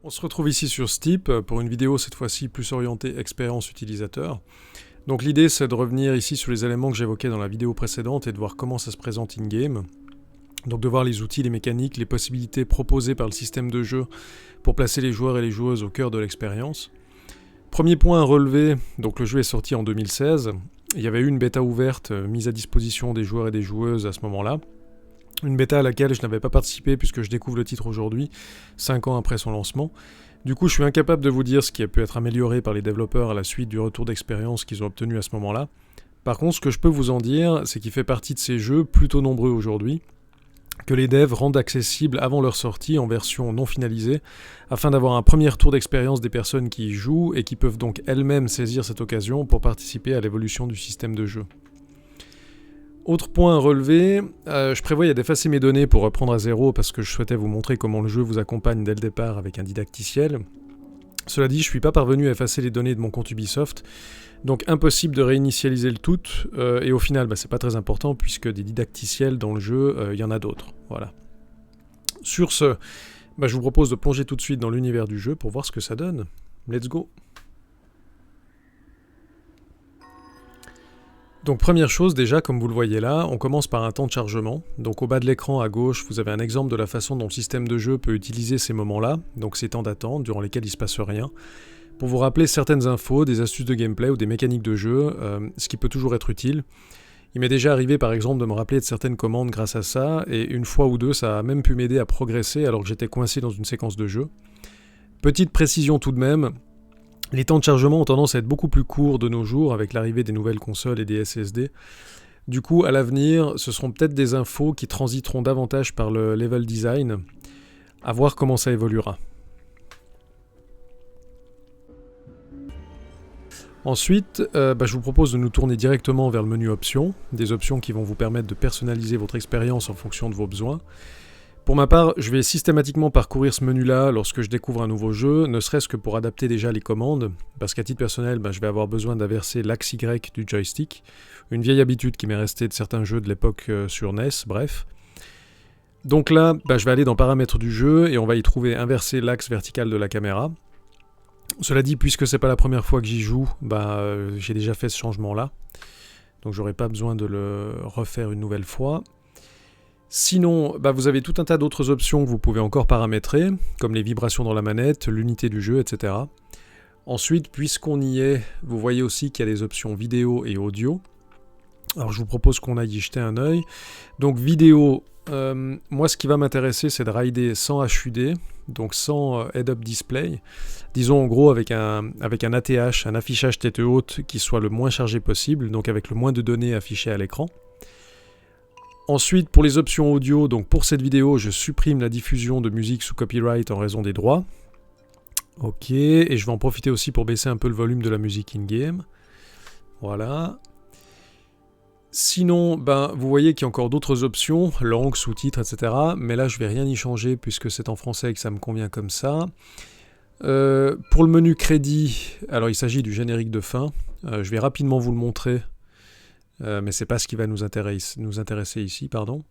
On se retrouve ici sur Steep pour une vidéo cette fois-ci plus orientée expérience utilisateur. Donc l'idée c'est de revenir ici sur les éléments que j'évoquais dans la vidéo précédente et de voir comment ça se présente in-game. Donc de voir les outils, les mécaniques, les possibilités proposées par le système de jeu pour placer les joueurs et les joueuses au cœur de l'expérience. Premier point à relever, donc le jeu est sorti en 2016. Il y avait eu une bêta ouverte mise à disposition des joueurs et des joueuses à ce moment-là. Une bêta à laquelle je n'avais pas participé puisque je découvre le titre aujourd'hui, 5 ans après son lancement. Du coup, je suis incapable de vous dire ce qui a pu être amélioré par les développeurs à la suite du retour d'expérience qu'ils ont obtenu à ce moment-là. Par contre, ce que je peux vous en dire, c'est qu'il fait partie de ces jeux plutôt nombreux aujourd'hui, que les devs rendent accessibles avant leur sortie en version non finalisée, afin d'avoir un premier tour d'expérience des personnes qui y jouent et qui peuvent donc elles-mêmes saisir cette occasion pour participer à l'évolution du système de jeu. Autre point à relever, je prévoyais d'effacer mes données pour reprendre à zéro parce que je souhaitais vous montrer comment le jeu vous accompagne dès le départ avec un didacticiel. Cela dit, je ne suis pas parvenu à effacer les données de mon compte Ubisoft, donc impossible de réinitialiser le tout, et au final, c'est pas très important puisque des didacticiels dans le jeu, il y en a d'autres. Voilà. Sur ce, je vous propose de plonger tout de suite dans l'univers du jeu pour voir ce que ça donne. Let's go! Donc première chose déjà, comme vous le voyez là, on commence par un temps de chargement. Donc au bas de l'écran à gauche, vous avez un exemple de la façon dont le système de jeu peut utiliser ces moments-là, donc ces temps d'attente durant lesquels il ne se passe rien, pour vous rappeler certaines infos, des astuces de gameplay ou des mécaniques de jeu, ce qui peut toujours être utile. Il m'est déjà arrivé par exemple de me rappeler de certaines commandes grâce à ça, et une fois ou deux ça a même pu m'aider à progresser alors que j'étais coincé dans une séquence de jeu. Petite précision tout de même, les temps de chargement ont tendance à être beaucoup plus courts de nos jours avec l'arrivée des nouvelles consoles et des SSD. Du coup, à l'avenir, ce seront peut-être des infos qui transiteront davantage par le level design. À voir comment ça évoluera. Ensuite, je vous propose de nous tourner directement vers le menu options, des options qui vont vous permettre de personnaliser votre expérience en fonction de vos besoins. Pour ma part, je vais systématiquement parcourir ce menu-là lorsque je découvre un nouveau jeu, ne serait-ce que pour adapter déjà les commandes, parce qu'à titre personnel, je vais avoir besoin d'inverser l'axe Y du joystick, une vieille habitude qui m'est restée de certains jeux de l'époque sur NES, bref. Donc là, je vais aller dans paramètres du jeu et on va y trouver inverser l'axe vertical de la caméra. Cela dit, puisque c'est pas la première fois que j'y joue, j'ai déjà fait ce changement-là, donc j'aurai pas besoin de le refaire une nouvelle fois. Sinon, vous avez tout un tas d'autres options que vous pouvez encore paramétrer, comme les vibrations dans la manette, l'unité du jeu, etc. Ensuite, puisqu'on y est, vous voyez aussi qu'il y a des options vidéo et audio. Alors je vous propose qu'on aille y jeter un œil. Donc vidéo, moi ce qui va m'intéresser c'est de rider sans HUD, donc sans head-up display. Disons en gros avec un ATH, un affichage tête haute qui soit le moins chargé possible, donc avec le moins de données affichées à l'écran. Ensuite, pour les options audio, donc pour cette vidéo, je supprime la diffusion de musique sous copyright en raison des droits. Ok, et je vais en profiter aussi pour baisser un peu le volume de la musique in-game. Voilà. Sinon, vous voyez qu'il y a encore d'autres options, langue, sous-titres, etc. Mais là, je ne vais rien y changer puisque c'est en français et que ça me convient comme ça. Pour le menu crédit, alors il s'agit du générique de fin. Je vais rapidement vous le montrer. Mais c'est pas ce qui va nous intéresser ici, pardon.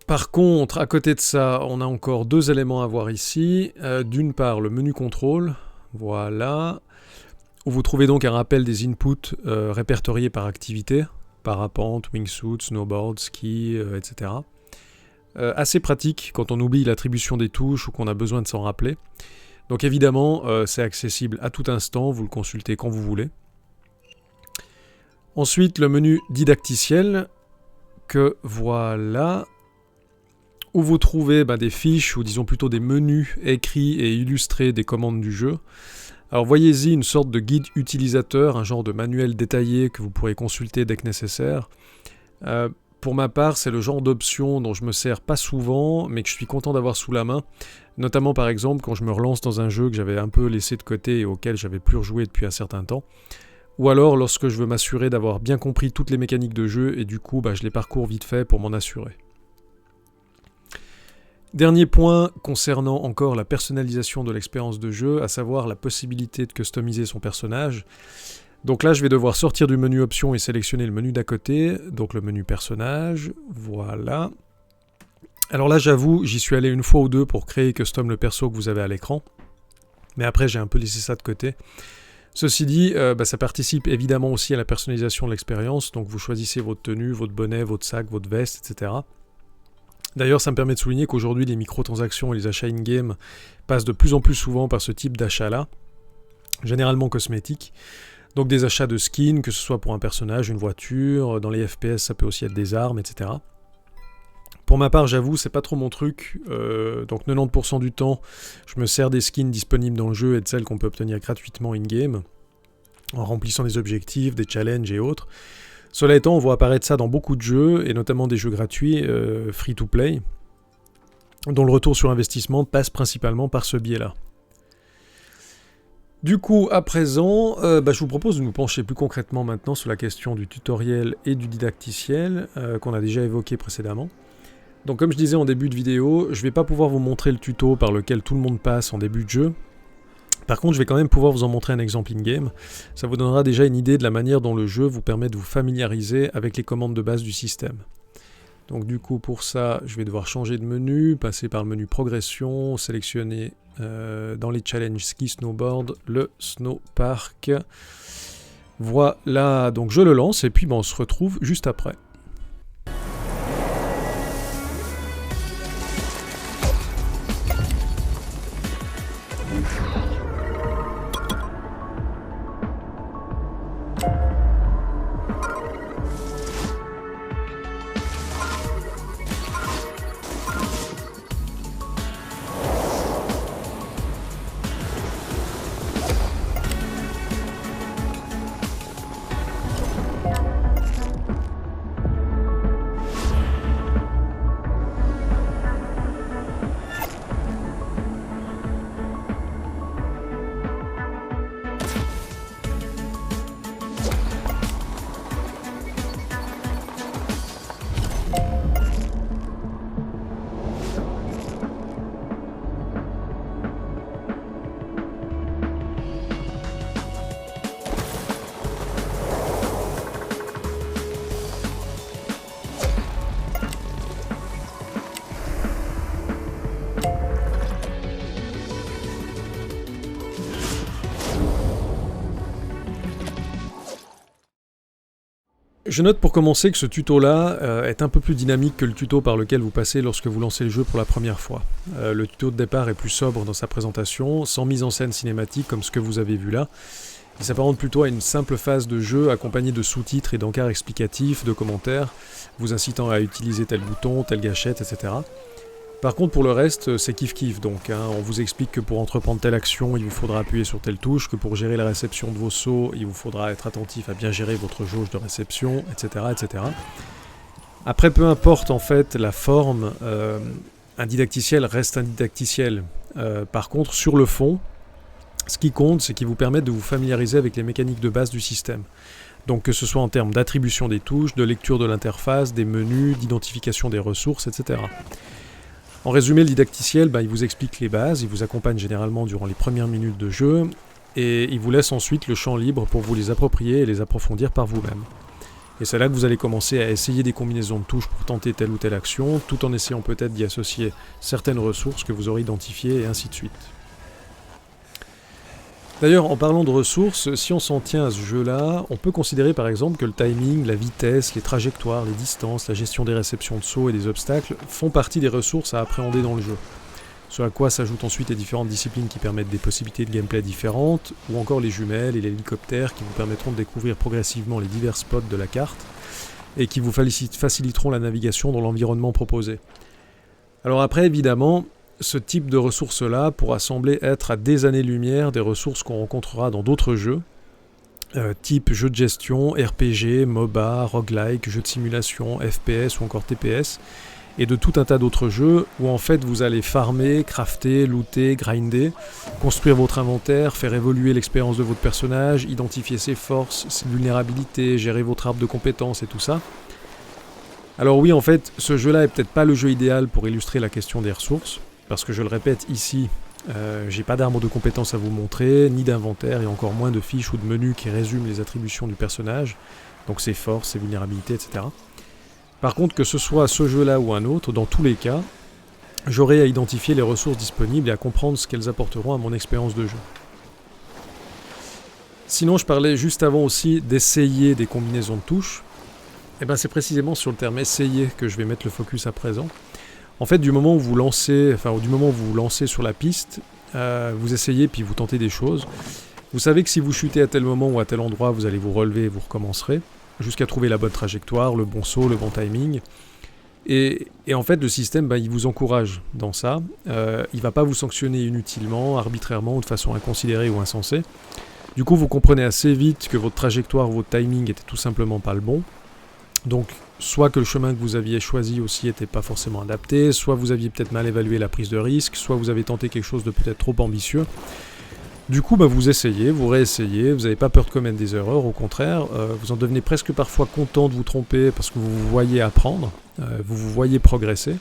Par contre, à côté de ça, on a encore deux éléments à voir ici. D'une part, le menu contrôle, voilà, où vous trouvez donc un rappel des inputs répertoriés par activité, parapente, wingsuit, snowboard, ski, etc. Assez pratique quand on oublie l'attribution des touches ou qu'on a besoin de s'en rappeler. Donc évidemment, c'est accessible à tout instant, vous le consultez quand vous voulez. Ensuite, le menu didacticiel, que voilà, où vous trouvez des fiches, ou disons plutôt des menus écrits et illustrés des commandes du jeu. Alors voyez-y une sorte de guide utilisateur, un genre de manuel détaillé que vous pourrez consulter dès que nécessaire. Pour ma part, c'est le genre d'option dont je me sers pas souvent, mais que je suis content d'avoir sous la main. Notamment par exemple quand je me relance dans un jeu que j'avais un peu laissé de côté et auquel j'avais plus rejoué depuis un certain temps. Ou alors lorsque je veux m'assurer d'avoir bien compris toutes les mécaniques de jeu et du coup je les parcours vite fait pour m'en assurer. Dernier point concernant encore la personnalisation de l'expérience de jeu, à savoir la possibilité de customiser son personnage. Donc là je vais devoir sortir du menu options et sélectionner le menu d'à côté, donc le menu personnage, voilà. Alors là, j'avoue, j'y suis allé une fois ou deux pour créer custom le perso que vous avez à l'écran. Mais après, j'ai un peu laissé ça de côté. Ceci dit, ça participe évidemment aussi à la personnalisation de l'expérience. Donc vous choisissez votre tenue, votre bonnet, votre sac, votre veste, etc. D'ailleurs, ça me permet de souligner qu'aujourd'hui, les microtransactions et les achats in-game passent de plus en plus souvent par ce type d'achat-là, généralement cosmétiques. Donc des achats de skins, que ce soit pour un personnage, une voiture, dans les FPS, ça peut aussi être des armes, etc. Pour ma part, j'avoue, c'est pas trop mon truc, donc 90% du temps, je me sers des skins disponibles dans le jeu et de celles qu'on peut obtenir gratuitement in-game, en remplissant des objectifs, des challenges et autres. Cela étant, on voit apparaître ça dans beaucoup de jeux, et notamment des jeux gratuits, free-to-play, dont le retour sur investissement passe principalement par ce biais-là. Du coup, à présent, je vous propose de nous pencher plus concrètement maintenant sur la question du tutoriel et du didacticiel, qu'on a déjà évoqué précédemment. Donc comme je disais en début de vidéo, je ne vais pas pouvoir vous montrer le tuto par lequel tout le monde passe en début de jeu. Par contre, je vais quand même pouvoir vous en montrer un exemple in-game. Ça vous donnera déjà une idée de la manière dont le jeu vous permet de vous familiariser avec les commandes de base du système. Donc du coup, pour ça, je vais devoir changer de menu, passer par le menu progression, sélectionner dans les challenges ski snowboard le snowpark. Voilà, donc je le lance et puis on se retrouve juste après. Je note pour commencer que ce tuto-là est un peu plus dynamique que le tuto par lequel vous passez lorsque vous lancez le jeu pour la première fois. Le tuto de départ est plus sobre dans sa présentation, sans mise en scène cinématique comme ce que vous avez vu là. Il s'apparente plutôt à une simple phase de jeu accompagnée de sous-titres et d'encarts explicatifs, de commentaires, vous incitant à utiliser tel bouton, telle gâchette, etc. Par contre, pour le reste, c'est kiff-kiff, donc on vous explique que pour entreprendre telle action, il vous faudra appuyer sur telle touche, que pour gérer la réception de vos sauts, il vous faudra être attentif à bien gérer votre jauge de réception, etc. etc. Après, peu importe en fait la forme, un didacticiel reste un didacticiel. Par contre, sur le fond, ce qui compte, c'est qu'il vous permette de vous familiariser avec les mécaniques de base du système. Donc que ce soit en termes d'attribution des touches, de lecture de l'interface, des menus, d'identification des ressources, etc. En résumé, le didacticiel, il vous explique les bases, il vous accompagne généralement durant les premières minutes de jeu, et il vous laisse ensuite le champ libre pour vous les approprier et les approfondir par vous-même. Et c'est là que vous allez commencer à essayer des combinaisons de touches pour tenter telle ou telle action, tout en essayant peut-être d'y associer certaines ressources que vous aurez identifiées, et ainsi de suite. D'ailleurs, en parlant de ressources, si on s'en tient à ce jeu-là, on peut considérer par exemple que le timing, la vitesse, les trajectoires, les distances, la gestion des réceptions de sauts et des obstacles font partie des ressources à appréhender dans le jeu. Ce à quoi s'ajoutent ensuite les différentes disciplines qui permettent des possibilités de gameplay différentes, ou encore les jumelles et l'hélicoptère qui vous permettront de découvrir progressivement les divers spots de la carte, et qui vous faciliteront la navigation dans l'environnement proposé. Alors après, évidemment, ce type de ressources-là pourra sembler être à des années-lumière des ressources qu'on rencontrera dans d'autres jeux, type jeux de gestion, RPG, MOBA, roguelike, jeux de simulation, FPS ou encore TPS, et de tout un tas d'autres jeux où en fait vous allez farmer, crafter, looter, grinder, construire votre inventaire, faire évoluer l'expérience de votre personnage, identifier ses forces, ses vulnérabilités, gérer votre arbre de compétences et tout ça. Alors oui, en fait, ce jeu-là est peut-être pas le jeu idéal pour illustrer la question des ressources, parce que je le répète ici, j'ai pas d'arbre de compétences à vous montrer, ni d'inventaire, et encore moins de fiches ou de menus qui résument les attributions du personnage, donc ses forces, ses vulnérabilités, etc. Par contre, que ce soit ce jeu-là ou un autre, dans tous les cas, j'aurai à identifier les ressources disponibles et à comprendre ce qu'elles apporteront à mon expérience de jeu. Sinon, je parlais juste avant aussi d'essayer des combinaisons de touches. Et bien c'est précisément sur le terme essayer que je vais mettre le focus à présent. En fait, du moment où vous lancez sur la piste, vous essayez puis vous tentez des choses. Vous savez que si vous chutez à tel moment ou à tel endroit, vous allez vous relever et vous recommencerez, jusqu'à trouver la bonne trajectoire, le bon saut, le bon timing. Et en fait, le système, il vous encourage dans ça. Il ne va pas vous sanctionner inutilement, arbitrairement ou de façon inconsidérée ou insensée. Du coup, vous comprenez assez vite que votre trajectoire ou votre timing était tout simplement pas le bon. Donc, soit que le chemin que vous aviez choisi aussi n'était pas forcément adapté, soit vous aviez peut-être mal évalué la prise de risque, soit vous avez tenté quelque chose de peut-être trop ambitieux. Du coup, vous essayez, vous réessayez, vous n'avez pas peur de commettre des erreurs, au contraire, vous en devenez presque parfois content de vous tromper parce que vous vous voyez apprendre, vous vous voyez progresser.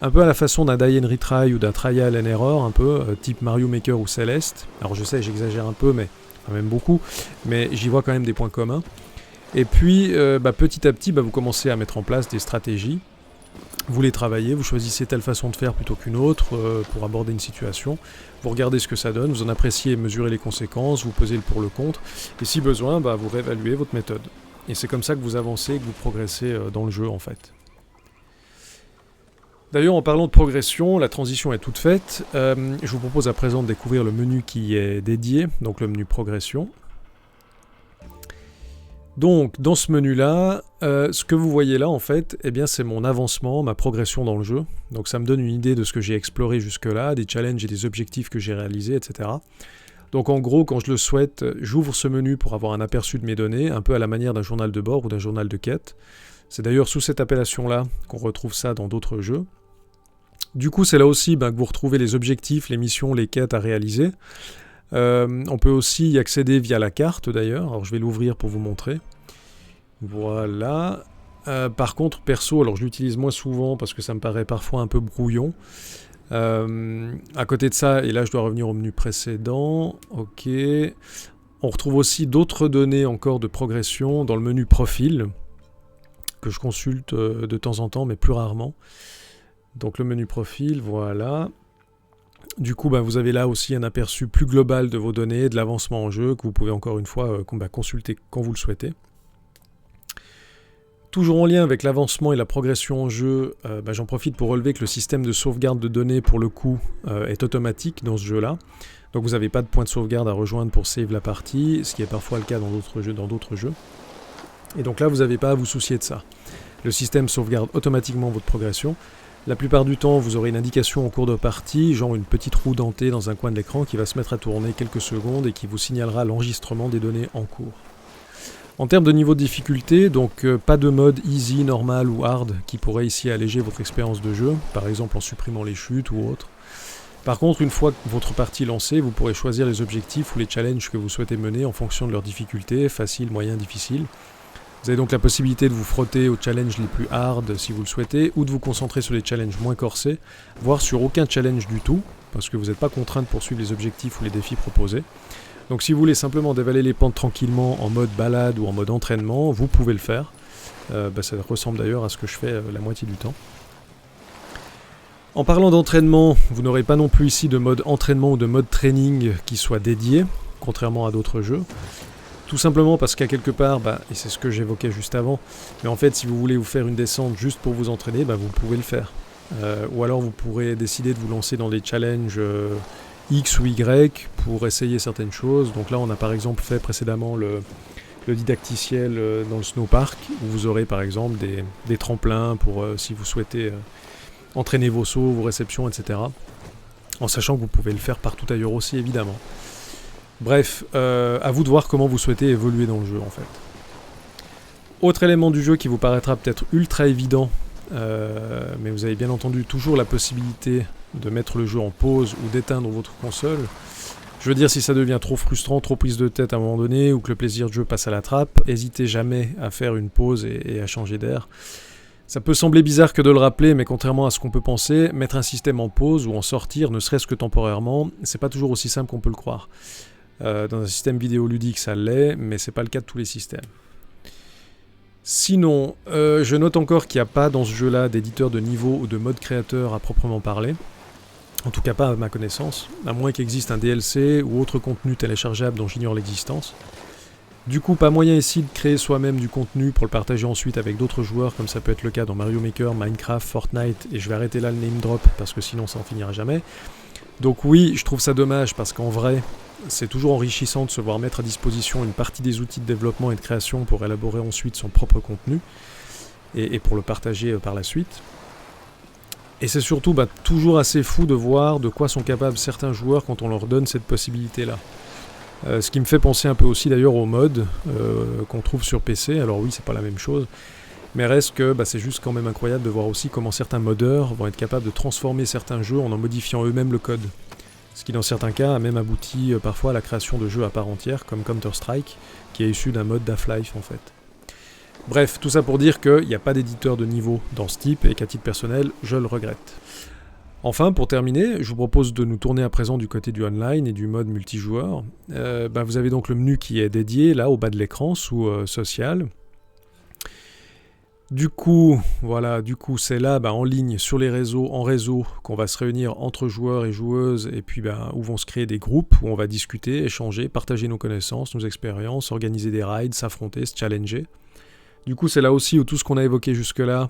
Un peu à la façon d'un die and retry ou d'un trial and error, un peu type Mario Maker ou Celeste. Alors je sais, j'exagère un peu, mais quand même beaucoup, mais j'y vois quand même des points communs. Et puis, petit à petit, vous commencez à mettre en place des stratégies. Vous les travaillez, vous choisissez telle façon de faire plutôt qu'une autre pour aborder une situation. Vous regardez ce que ça donne, vous en appréciez et mesurez les conséquences, vous pesez le pour le contre. Et si besoin, vous réévaluez votre méthode. Et c'est comme ça que vous avancez, que vous progressez dans le jeu en fait. D'ailleurs, en parlant de progression, la transition est toute faite. Je vous propose à présent de découvrir le menu qui est dédié, donc le menu progression. Donc, dans ce menu-là, ce que vous voyez là, en fait, c'est mon avancement, ma progression dans le jeu. Donc, ça me donne une idée de ce que j'ai exploré jusque-là, des challenges et des objectifs que j'ai réalisés, etc. Donc, en gros, quand je le souhaite, j'ouvre ce menu pour avoir un aperçu de mes données, un peu à la manière d'un journal de bord ou d'un journal de quête. C'est d'ailleurs sous cette appellation-là qu'on retrouve ça dans d'autres jeux. Du coup, c'est là aussi que vous retrouvez les objectifs, les missions, les quêtes à réaliser. On peut aussi y accéder via la carte d'ailleurs, alors je vais l'ouvrir pour vous montrer. Voilà. Par contre, perso, alors je l'utilise moins souvent parce que ça me paraît parfois un peu brouillon. À côté de ça, et là je dois revenir au menu précédent, ok. On retrouve aussi d'autres données encore de progression dans le menu profil, que je consulte de temps en temps, mais plus rarement. Donc le menu profil, voilà. Du coup, vous avez là aussi un aperçu plus global de vos données, de l'avancement en jeu, que vous pouvez encore une fois consulter quand vous le souhaitez. Toujours en lien avec l'avancement et la progression en jeu, j'en profite pour relever que le système de sauvegarde de données, pour le coup, est automatique dans ce jeu-là. Donc vous n'avez pas de point de sauvegarde à rejoindre pour save la partie, ce qui est parfois le cas dans d'autres jeux. Et donc là, vous n'avez pas à vous soucier de ça. Le système sauvegarde automatiquement votre progression. La plupart du temps, vous aurez une indication en cours de partie, genre une petite roue dentée dans un coin de l'écran qui va se mettre à tourner quelques secondes et qui vous signalera l'enregistrement des données en cours. En termes de niveau de difficulté, donc pas de mode easy, normal ou hard qui pourrait ici alléger votre expérience de jeu, par exemple en supprimant les chutes ou autre. Par contre, une fois que votre partie est lancée, vous pourrez choisir les objectifs ou les challenges que vous souhaitez mener en fonction de leur difficulté, facile, moyen, difficile. Vous avez donc la possibilité de vous frotter aux challenges les plus hard si vous le souhaitez, ou de vous concentrer sur les challenges moins corsés, voire sur aucun challenge du tout, parce que vous n'êtes pas contraint de poursuivre les objectifs ou les défis proposés. Donc si vous voulez simplement dévaler les pentes tranquillement en mode balade ou en mode entraînement, vous pouvez le faire. Ça ressemble d'ailleurs à ce que je fais la moitié du temps. En parlant d'entraînement, vous n'aurez pas non plus ici de mode entraînement ou de mode training qui soit dédié, contrairement à d'autres jeux. Tout simplement parce qu'à quelque part, et c'est ce que j'évoquais juste avant, mais en fait si vous voulez vous faire une descente juste pour vous entraîner, vous pouvez le faire. Ou alors vous pourrez décider de vous lancer dans des challenges X ou Y pour essayer certaines choses. Donc là on a par exemple fait précédemment le didacticiel dans le snowpark, où vous aurez par exemple des tremplins pour si vous souhaitez entraîner vos sauts, vos réceptions, etc. En sachant que vous pouvez le faire partout ailleurs aussi évidemment. Bref, à vous de voir comment vous souhaitez évoluer dans le jeu en fait. Autre élément du jeu qui vous paraîtra peut-être ultra évident, mais vous avez bien entendu toujours la possibilité de mettre le jeu en pause ou d'éteindre votre console. Je veux dire, si ça devient trop frustrant, trop prise de tête à un moment donné, ou que le plaisir de jeu passe à la trappe, n'hésitez jamais à faire une pause et à changer d'air. Ça peut sembler bizarre que de le rappeler, mais contrairement à ce qu'on peut penser, mettre un système en pause ou en sortir, ne serait-ce que temporairement, c'est pas toujours aussi simple qu'on peut le croire. Dans un système vidéoludique, ça l'est, mais c'est pas le cas de tous les systèmes. Sinon, je note encore qu'il n'y a pas dans ce jeu-là d'éditeur de niveau ou de mode créateur à proprement parler. En tout cas pas à ma connaissance, à moins qu'il existe un DLC ou autre contenu téléchargeable dont j'ignore l'existence. Du coup, pas moyen ici de créer soi-même du contenu pour le partager ensuite avec d'autres joueurs, comme ça peut être le cas dans Mario Maker, Minecraft, Fortnite, et je vais arrêter là le name drop parce que sinon ça en finira jamais. Donc oui, je trouve ça dommage parce qu'en vrai, c'est toujours enrichissant de se voir mettre à disposition une partie des outils de développement et de création pour élaborer ensuite son propre contenu et pour le partager par la suite. Et c'est surtout toujours assez fou de voir de quoi sont capables certains joueurs quand on leur donne cette possibilité-là. Ce qui me fait penser un peu aussi d'ailleurs aux mods qu'on trouve sur PC. Alors oui, c'est pas la même chose, mais reste que c'est juste quand même incroyable de voir aussi comment certains modeurs vont être capables de transformer certains jeux en modifiant eux-mêmes le code. Ce qui dans certains cas a même abouti parfois à la création de jeux à part entière, comme Counter-Strike, qui est issu d'un mode d'Half-Life en fait. Bref, tout ça pour dire qu'il n'y a pas d'éditeur de niveau dans ce type et qu'à titre personnel, je le regrette. Enfin, pour terminer, je vous propose de nous tourner à présent du côté du online et du mode multijoueur. Vous avez donc le menu qui est dédié là au bas de l'écran sous social. Du coup, c'est là en ligne sur les réseaux, en réseau, qu'on va se réunir entre joueurs et joueuses et puis où vont se créer des groupes où on va discuter, échanger, partager nos connaissances, nos expériences, organiser des raids, s'affronter, se challenger. Du coup, c'est là aussi où tout ce qu'on a évoqué jusque-là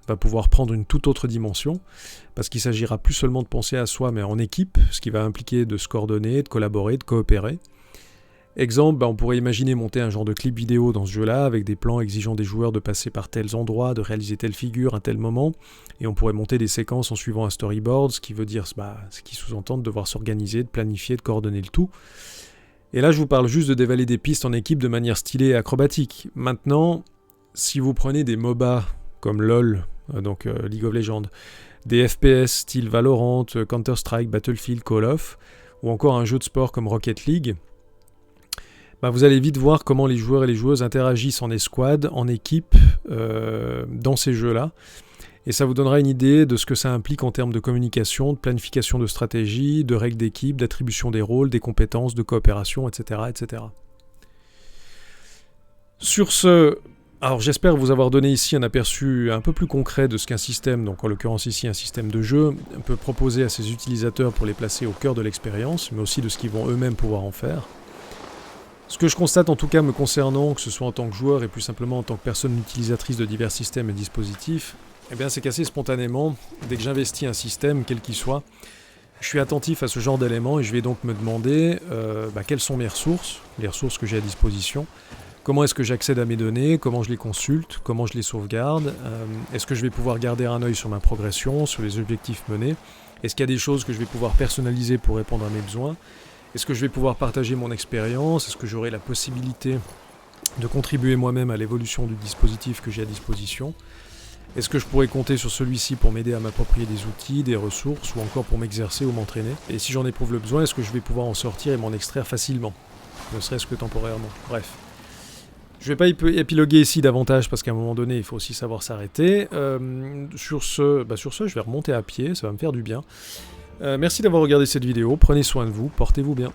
va pouvoir prendre une toute autre dimension, parce qu'il s'agira plus seulement de penser à soi, mais en équipe, ce qui va impliquer de se coordonner, de collaborer, de coopérer. Exemple, on pourrait imaginer monter un genre de clip vidéo dans ce jeu-là, avec des plans exigeant des joueurs de passer par tels endroits, de réaliser telle figure à tel moment, et on pourrait monter des séquences en suivant un storyboard, ce qui veut dire, ce qui sous-entend de devoir s'organiser, de planifier, de coordonner le tout. Et là, je vous parle juste de dévaler des pistes en équipe de manière stylée et acrobatique. Maintenant, si vous prenez des MOBA comme LoL, donc League of Legends, des FPS style Valorant, Counter-Strike, Battlefield, Call of, ou encore un jeu de sport comme Rocket League, vous allez vite voir comment les joueurs et les joueuses interagissent en escouade, en équipe, dans ces jeux-là. Et ça vous donnera une idée de ce que ça implique en termes de communication, de planification de stratégie, de règles d'équipe, d'attribution des rôles, des compétences, de coopération, etc. etc. Sur ce... Alors j'espère vous avoir donné ici un aperçu un peu plus concret de ce qu'un système, donc en l'occurrence ici un système de jeu, peut proposer à ses utilisateurs pour les placer au cœur de l'expérience, mais aussi de ce qu'ils vont eux-mêmes pouvoir en faire. Ce que je constate en tout cas me concernant, que ce soit en tant que joueur et plus simplement en tant que personne utilisatrice de divers systèmes et dispositifs, c'est qu'assez spontanément, dès que j'investis un système, quel qu'il soit, je suis attentif à ce genre d'éléments et je vais donc me demander quelles sont mes ressources, les ressources que j'ai à disposition. Comment est-ce que j'accède à mes données, comment je les consulte, comment je les sauvegarde, est-ce que je vais pouvoir garder un œil sur ma progression, sur les objectifs menés, est-ce qu'il y a des choses que je vais pouvoir personnaliser pour répondre à mes besoins, est-ce que je vais pouvoir partager mon expérience, est-ce que j'aurai la possibilité de contribuer moi-même à l'évolution du dispositif que j'ai à disposition, est-ce que je pourrais compter sur celui-ci pour m'aider à m'approprier des outils, des ressources ou encore pour m'exercer ou m'entraîner, et si j'en éprouve le besoin, est-ce que je vais pouvoir en sortir et m'en extraire facilement, ne serait-ce que temporairement, bref. Je ne vais pas épiloguer ici davantage parce qu'à un moment donné, il faut aussi savoir s'arrêter. Sur ce, je vais remonter à pied, ça va me faire du bien. Merci d'avoir regardé cette vidéo, prenez soin de vous, portez-vous bien.